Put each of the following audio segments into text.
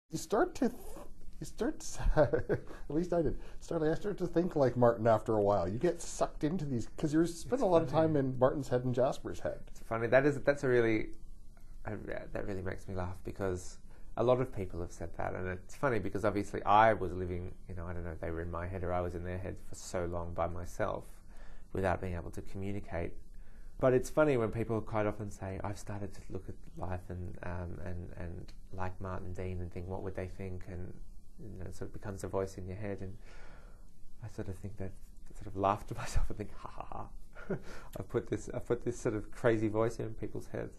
You start to, you start to, at least I did, I started to think like Martin after a while. You get sucked into these, because you're spending a lot of time in Martin's head and Jasper's head. It's funny, that's a really, that really makes me laugh, because a lot of people have said that, and it's funny because obviously I was living, I don't know if they were in my head or I was in their head for so long by myself without being able to communicate. But it's funny when people quite often say, I've started to look at life and like Martin Dean and think, what would they think? And it sort of becomes a voice in your head. And I sort of think that, sort of laugh to myself and think, ha ha ha. I've put this sort of crazy voice in people's heads.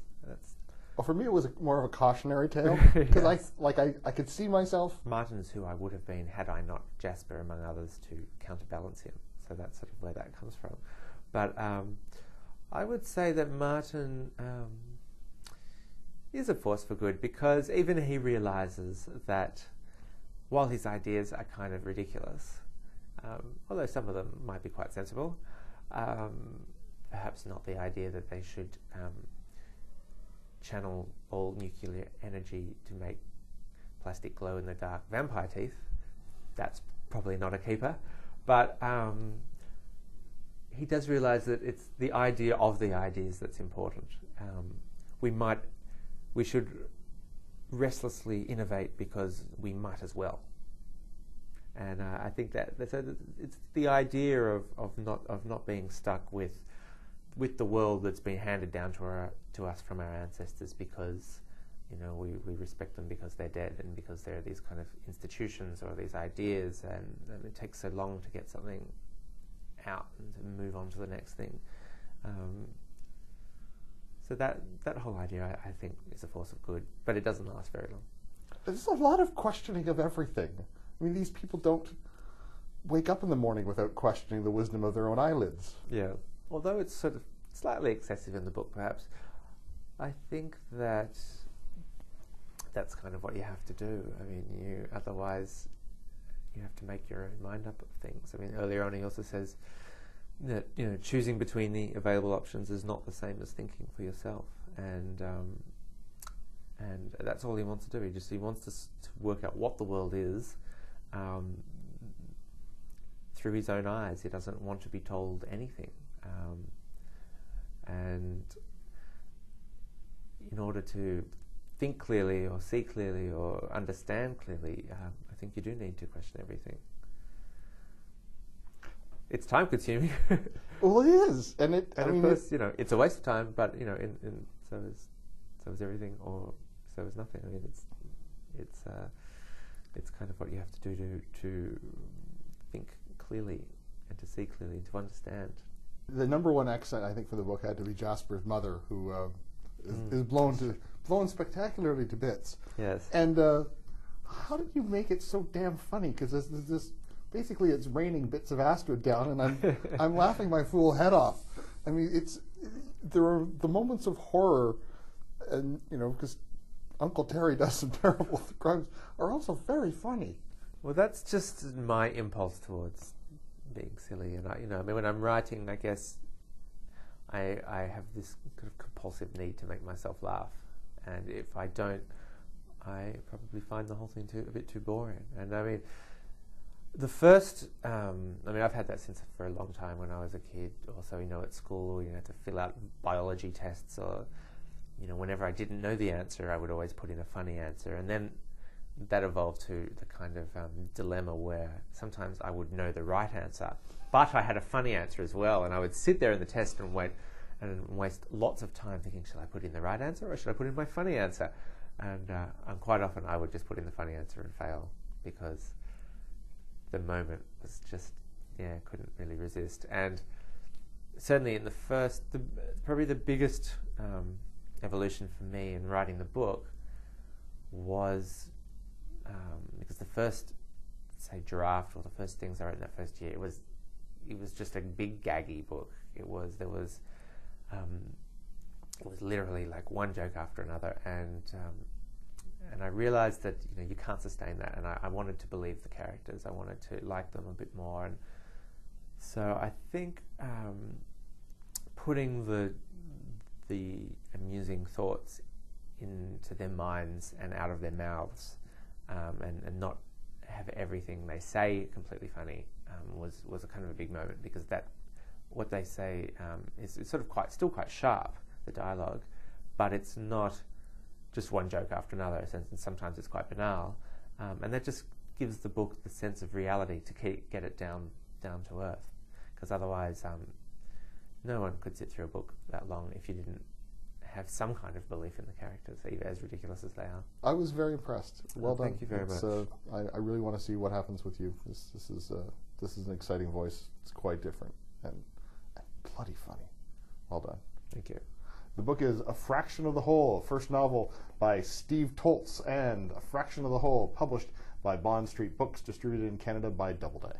Well, for me, it was more of a cautionary tale, because yes. I could see myself. Martin's who I would have been had I not Jasper, among others, to counterbalance him. So that's sort of where that comes from. But I would say that Martin is a force for good, because even he realizes that while his ideas are kind of ridiculous, although some of them might be quite sensible, perhaps not the idea that they should channel all nuclear energy to make plastic glow-in-the-dark vampire teeth. That's probably not a keeper. But he does realize that it's the idea of the ideas that's important. We should restlessly innovate because we might as well. And I think that it's the idea of not being stuck with the world that's been handed down to us from our ancestors, because we respect them because they're dead and because they're these kind of institutions or these ideas, and it takes so long to get something out and to move on to the next thing. So that whole idea, I think, is a force of good, but it doesn't last very long. There's a lot of questioning of everything. I mean, these people don't wake up in the morning without questioning the wisdom of their own eyelids. Yeah. Although it's sort of slightly excessive in the book, perhaps, I think that's kind of what you have to do. I mean, otherwise you have to make your own mind up of things. I mean, earlier on he also says that choosing between the available options is not the same as thinking for yourself, and that's all he wants to do. He wants to work out what the world is through his own eyes. He doesn't want to be told anything. And in order to think clearly or see clearly or understand clearly, I think you do need to question everything. It's time consuming. Well, it is, and of course, it's a waste of time. But so is everything, or so is nothing. I mean, it's kind of what you have to do to think clearly and to see clearly and to understand. The number one accent, I think, for the book had to be Jasper's mother, who is blown spectacularly to bits. Yes. And how did you make it so damn funny? Because there's this, basically, it's raining bits of Astrid down, and I'm laughing my fool head off. I mean, there are the moments of horror, and because Uncle Terry does some terrible crimes, are also very funny. Well, that's just my impulse towards being silly, and I mean, when I'm writing, I guess I have this kind of compulsive need to make myself laugh, and if I don't, I probably find the whole thing a bit too boring. And I mean, the first, I've had that since for a long time when I was a kid. Also, at school, you had to fill out biology tests, or whenever I didn't know the answer, I would always put in a funny answer, and then that evolved to the kind of dilemma where sometimes I would know the right answer, but I had a funny answer as well, and I would sit there in the test and waste lots of time thinking, should I put in the right answer or should I put in my funny answer? And quite often I would just put in the funny answer and fail, because the moment was just, couldn't really resist. And certainly in the first, probably the biggest evolution for me in writing the book was because the first, say, draft, or the first things I wrote in that first year, it was just a big gaggy book. It was literally like one joke after another, and I realized that you can't sustain that, and I wanted to believe the characters. I wanted to like them a bit more, and so I think putting the amusing thoughts into their minds and out of their mouths and not have everything they say completely funny was a kind of a big moment, because that what they say is sort of still quite sharp, the dialogue, but it's not just one joke after another, and sometimes it's quite banal, and that just gives the book the sense of reality to get it down to earth, because otherwise no one could sit through a book that long if you didn't have some kind of belief in the characters, even as ridiculous as they are. I was very impressed. Well done. Thank you very much. I really want to see what happens with you. This is an exciting voice. It's quite different and bloody funny. Well done. Thank you. The book is A Fraction of the Whole, first novel by Steve Toltz, and A Fraction of the Whole, published by Bond Street Books, distributed in Canada by Doubleday.